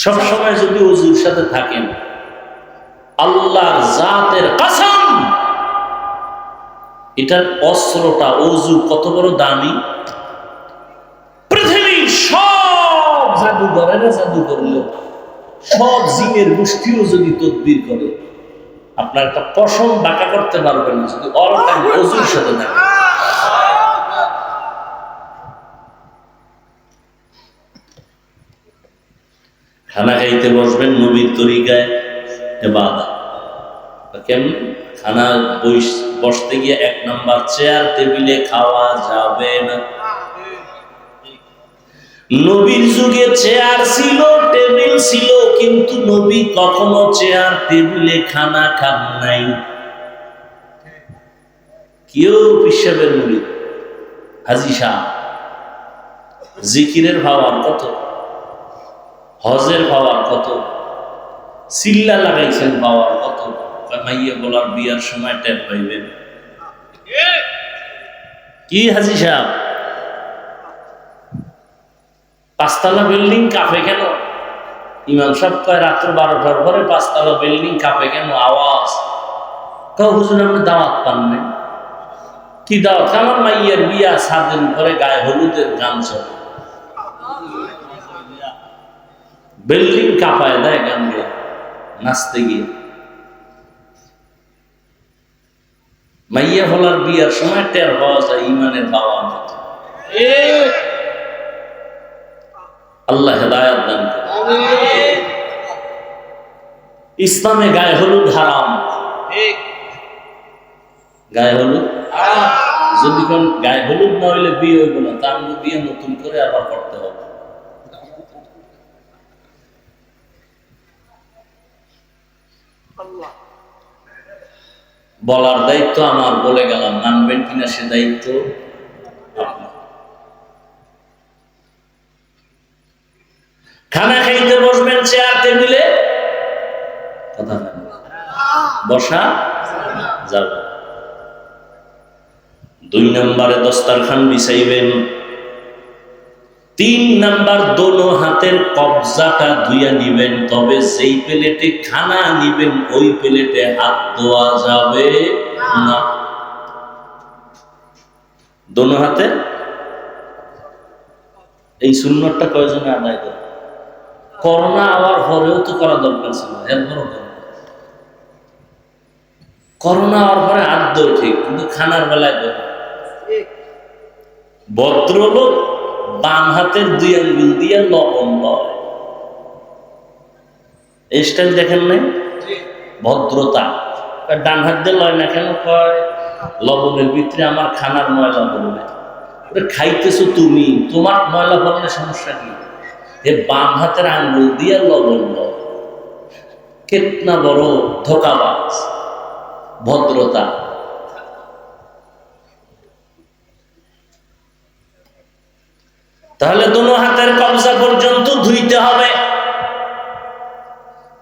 সবসময় যদি ওযুর সাথে থাকেন, আল্লাহর জাতের কসম, এটার অস্ত্রটা ওযু কত বড় দামি। পৃথিবীর সব জাদুঘরেরা জাদু করলো, সব জিনের গোষ্ঠীও যদি তদবির করে, আপনার একটা পশম বাঁকা করতে পারবেন না যদি অল টাইম ওযুর সাথে থাকে। খানা খাইতে বসবেন নবীর তরিকায়, ইবাদত। কেমন? খানা বসতে গিয়ে 1 নাম্বার চেয়ার টেবিলে খাওয়া যাবে না। নবীর যুগে চেয়ার ছিল, টেবিল ছিল, কিন্তু নবী কখনো চেয়ার টেবিলে খানা খান নাই। কেউ পিসাবের মুরিদ, হাজী শাহ, জিকিরের ভাওয়ার কত, হজের ভাওয়ার কত, চিল্লা লাগাইছেন ভাওয়ার কত, মাইয়া বলার বিয়ার সময় টের পাইবেন। কি হাজী সাহেব, 5 তলা বিল্ডিং কাঁপে কেন? ইমাম সাহেব কয় রাত্র 12টার পরে 5 তলা বিল্ডিং কাঁপে কেন? আওয়াজ। হুজুর আপনি দাওয়াত পান নাই? কি দাওয়াত? আমার মাইয়ার বিয়া, ছাদের উপরে গায়ে হলুদের গান চলে, বিল্ডিং কাঁপায় দেয় গান গিয়ে, নাচতে গিয়ে। মাইয়া হলার বিয়ার সময় টের পাওয়া যায় ইমানের ভাওয়ার মতো। আল্লাহ হেদায়াত দান করুন। ইসলামে গায়ে হলুদ হারাম। গায়ে হলুদ যদি কোন গায়ে হলুদ না হইলে বিয়ে হইব না, তার বিয়ে নতুন করে আবার করতে হবে। বলার দায়িত্ব আমার, বলে গেলাম, মানবেন কিনা সে দায়িত্ব আপনার। খানা খাইতে বসবেন চেয়ার টেবিলে, কথা বসা যাবে। 2 নম্বরে দস্তারখান বিছাইবেন। 3 নাম্বার দোনো হাতের কবজাটা ধুইয়া নিবেন, তবে যেই প্লেটে খানা নিবেন ওই প্লেটে হাত ধোয়া যাবে না। দোনো হাতে। এই সুন্নতটা কয়জনে আদায় করে? করোনা আওয়ার পরেও তো করা দরকার ছিল, এরপরও করোনা হওয়ার পরে হাত ধোয় ঠিক, কিন্তু খানার বেলায় ভদ্রলোক বাম হাতের 2 আঙ্গুল দিয়ে লবণ লয়। এই স্টাইল দেখেন নাই? ভদ্রতা। ডান হাত দিয়ে লয় না কেন? কয় লবণের ভিতরে আমার খানার ময়লা বলবে। খাইতেছো তুমি, তোমার ময়লা বললে সমস্যা কি? বাম হাতের আঙ্গুল দিয়ে লবণ লয়। কেতনা বড় ধোকাবাজ, ভদ্রতা। তাহলে দোনো হাতের কবজা পর্যন্ত ধুইতে হবে।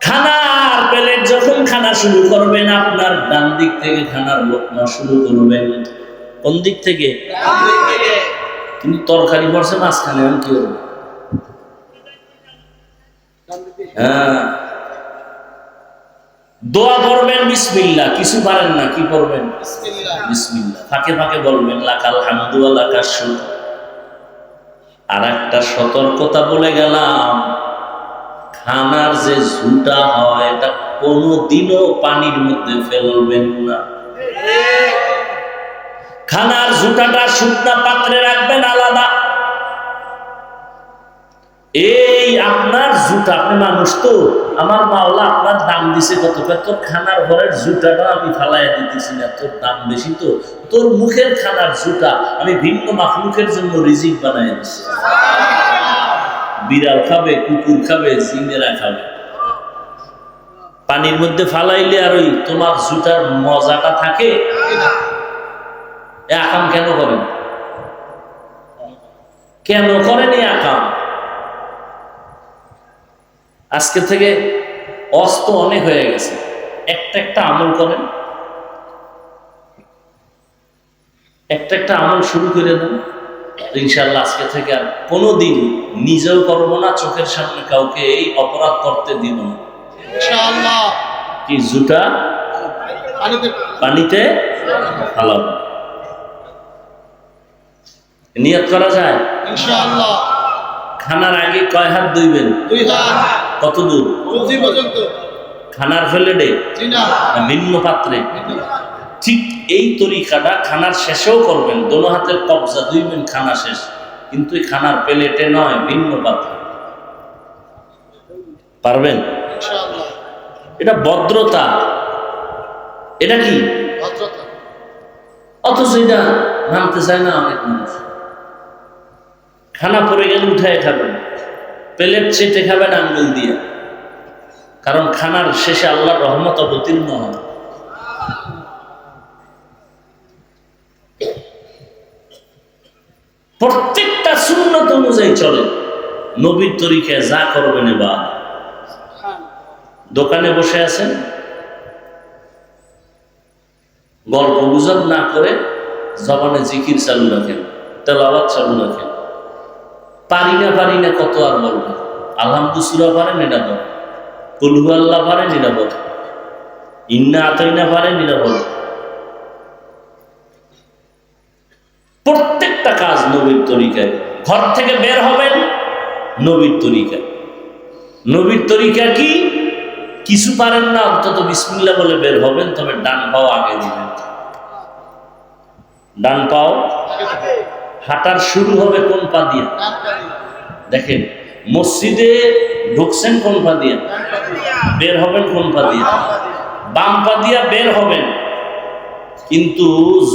খানার প্লেট যখন খানা শুরু করবেন, আপনার ডান দিক থেকে খানার লোকমা শুরু করবেন। কোন দিক থেকে? কিন্তু তরকারি পড়ছে মাঝখানে, আমি কি করবো? হ্যাঁ, দোয়া করবেন বিসমিল্লাহ। কিছু পারেন না, কি করবেন? বিসমিল্লাহ। ফাঁকে ফাঁকে বলবেন লাকাল হামদু ওয়া লাকাশ শুকর। আর একটা সতর্কতা বলে গেলাম, খানার যে ঝুটা হয় এটা কোনোদিনও পানির মধ্যে ফেলবেন না। খানার ঝুটাটা শুকনা পাত্রে রাখবেন আলাদা। এই আপনার জুতা, আপনি মানুষ তো, আমার মাওলা আপনার দাম দিছে কত? তোর খানার ঘরের জুতাটা আমি ফালাইয়া দিতেছি না, তোর দাম বেশি তো, তোর মুখের খানার জুতা আমি ভিন্ন মাখলুকের জন্য রিজিক বানাই দিচ্ছি। বিড়াল খাবে, কুকুর খাবে, জিঙ্গেরা খাবে। পানির মধ্যে ফালাইলে আর ওই তোমার জুতার মজাটা থাকে? আকাম কেন করেন? কেন করেন এই আকাম? আজকে থেকে অস্ত অনেক হয়ে গেছে, একটা আমল করেন, একটা আমল শুরু করে দেন। ইনশাআল্লাহ আজকে থেকে আর কোনোদিন নিজেও করবো না, চোখের সামনে কাউকে এই অপরাধ করতে দিব না ইনশাআল্লাহ। কি জুতা পানিতে ফালাবো, নিয়ত করা যায় ইনশাআল্লাহ। খানার আগে কয় হাত ধুইবেন? 2 হাত। কত দূর? কবজি পর্যন্ত। খানার প্লেটে না ভিন্ন পাত্রে? ঠিক এই তরিকাটা খানার শেষেও করবেন, দোনো হাতের কবজা ধুইবেন খানা শেষ, কিন্তু এই খানার প্লেটে নয়, ভিন্ন পাত্রে। পারবেন? ইনশাআল্লাহ। এটা ভদ্রতা, এটা কি ভদ্রতা। অথচ এটা মানতে চায় না অনেক মানুষ। খানা পড়ে গেলে উঠায় খাবেন, প্লেট চেটে খাবেন আঙ্গুল দিয়ে, কারণ খানার শেষে আল্লাহর রহমত অবতীর্ণ হয়। প্রত্যেকটা সুন্নত অনুযায়ী চলে, নবীর তরিকায় যা করবেন। এবার দোকানে বসে আছেন, গল্প গুজব না করে জবানে জিকির চালু রাখেন, তেলাওয়াত চালু রাখেন। পারি না কত আর বলবেন, আলহামদু সূরা পারেন এটা বলেন, কুল হুয়াল্লাহ পারেন এটা বলেন, ইন্না আতাইনা পারেন এটা বলেন। প্রত্যেকটা কাজ নবীর তরিকায়। ঘর থেকে বের হবেন নবীর তরিকায়। নবীর তরিকা কি? কিছু পারেন না, অন্তত বিসমিল্লাহ বলে বের হবেন, তবে ডান পাও আগে দিবেন। ডান পাও হাঁটার শুরু হবে কোন পা দিয়ে? দেখেন, মসজিদে ঢুকছেন কোন পা দিয়ে, বের হবেন কোন পা দিয়ে? বাম পা দিয়া বের হবেন, কিন্তু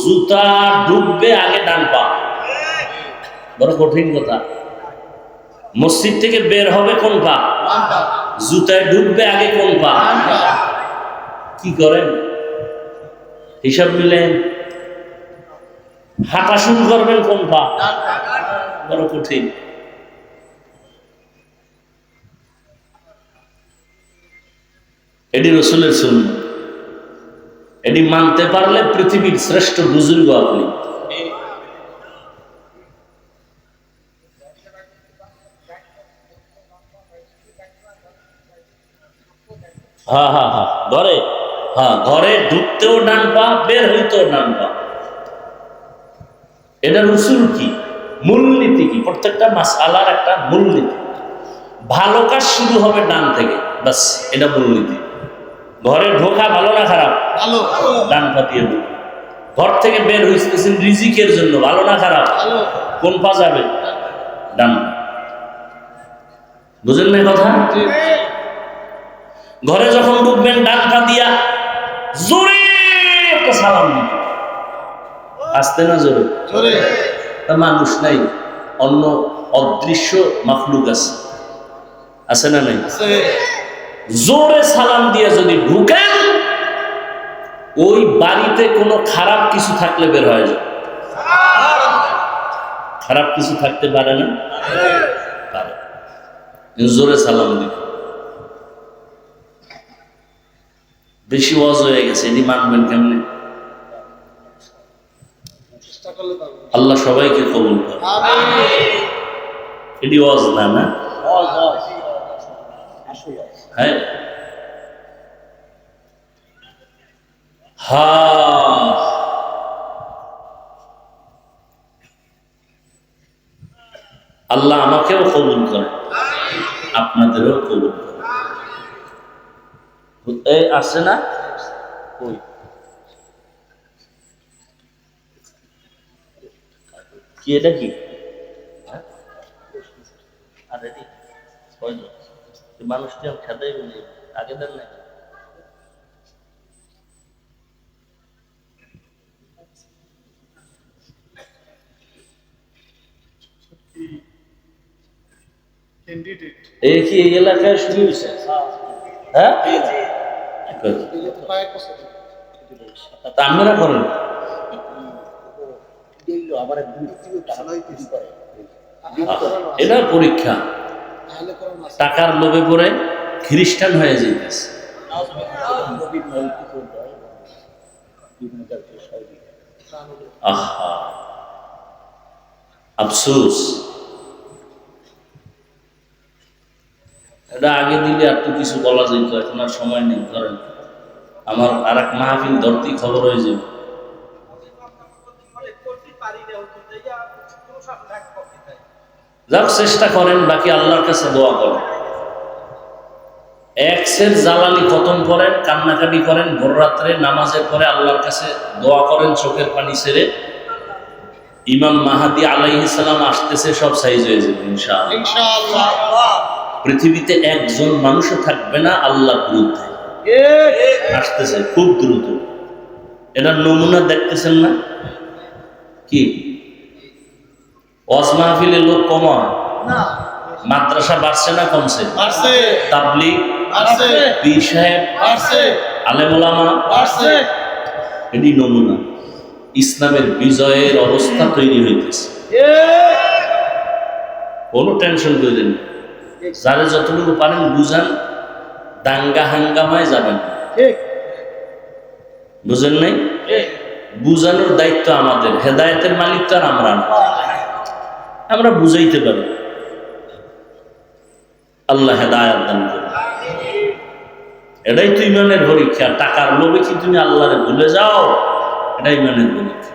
জুতা ঢুকবে আগে ডান পা। বড় কঠিন কথা। মসজিদ থেকে বের হবে কোন পা? জুতায় ঢুকবে আগে কোন পা? কি করেন হিসাব মিলেন? হাঁটা শুরু করবেন কোন পা? বড় কঠিন। এটি রসুলের সুন্নাত। এটি মানতে পারলে পৃথিবীর শ্রেষ্ঠ বুজুর্গ আপনি। ঘরে ঘরে ঢুকতেও ডান পা, বের হইতেও ডান পা। এটা রসুল কি মূলনীতি, কি প্রত্যেকটা মাসআলার একটা মূলনীতি। ভালো কাজ শুরু হবে ডান থেকে, বাস এটা মূলনীতি। ঘরে ঢোকা ভালো না খারাপ? ভালো। ডান পা দিয়ে ঢুকবে। ঘর থেকে বের হইতেছেন রিজিকের জন্য, ভালো না খারাপ? কোন পা যাবে? ডান। বুঝেন না কথা? ঘরে যখন ঢুকবেন ডান পা দিয়া জোরে একটা সালাম দিবেন। আসতে না জোরে? মানুষ নাই, অন্য অদৃশ্য মাখলুক আছে, আছে না নাই? জোরে সালাম দিয়ে যদি ঢুকেন, ওই বাড়িতে কোনো খারাপ কিছু থাকলে বের হয়ে যায়। খারাপ কিছু থাকতে পারে না? পারে। জোরে সালাম দিবে। বেশি ওয়াজ হয়ে গেছে, এটি মানবেন কেমনে? আল্লাহ সবাইকে কবুল করে। এটি ওয়াজ না, না? হ্যাঁ, আল্লাহ আমাকেও কবুল করে, আপনাদেরও কবুল করে। এই আসছে না? ওই কি, এটা কি? মানুষটি খেতেই আগে দেন না। এই কি এই এলাকায় শুরু হয়েছে? হ্যাঁ, আপনারা করেন? এটা পরীক্ষা। টাকার লোভে পড়ে খ্রিস্টান হয়ে যেতেছে। আহা, আফসোস, এটা আগে দিলে আর তো কিছু বলা যেত, এখন আর সময় নেই। ধরেন আমার আর এক মাহফিল ধরতেই খবর হয়ে যাবে। যাক, চেষ্টা করেন, বাকি আল্লাহর কাছে দোয়া করেন। এক্সের জালালি খতম করেন, কান্নাকাটি করেন, ভোর রাত্রে নামাজের পরে আল্লাহর কাছে দোয়া করেন, চোখের পানি ছেড়ে। ইমাম মাহাদি আলাইহিস সালাম আসতেছে, সব সাইজ হয়ে যাবে ইনশাআল্লাহ। ইনশাআল্লাহ। পৃথিবীতে একজন মানুষও থাকবে না আল্লাহর বিরুদ্ধে। আসতেছে খুব দ্রুত। এটার নমুনা দেখতেছেন না? কি ওয়াজ মাহফিলে লোক কমান? না। মাদ্রাসা বাড়ছে না কমছে? বাড়ছে। তাবলীগ বাড়ছে। পীর সাহেব বাড়ছে। আলেম ওলামা বাড়ছে। এটি নমুনা। ইসলামের বিজয়ের অবস্থা তৈরি হইতেছে, কোনো টেনশন করেন না। যারা যতটুকু পারেন বুঝান, দাঙ্গা হাঙ্গামায় যাবেন না। বুঝেন নাই? বুঝানোর দায়িত্ব আমাদের, হেদায়েতের মালিক তো আর আমরা না। আমরা বুঝাইতে পারি। আল্লাহ হেদায়েত দান করুন। এটাই তো ইমানের পরীক্ষা। টাকার লোভে কি তুমি আল্লাহরে ভুলে যাও? এটা ইমানের পরীক্ষা।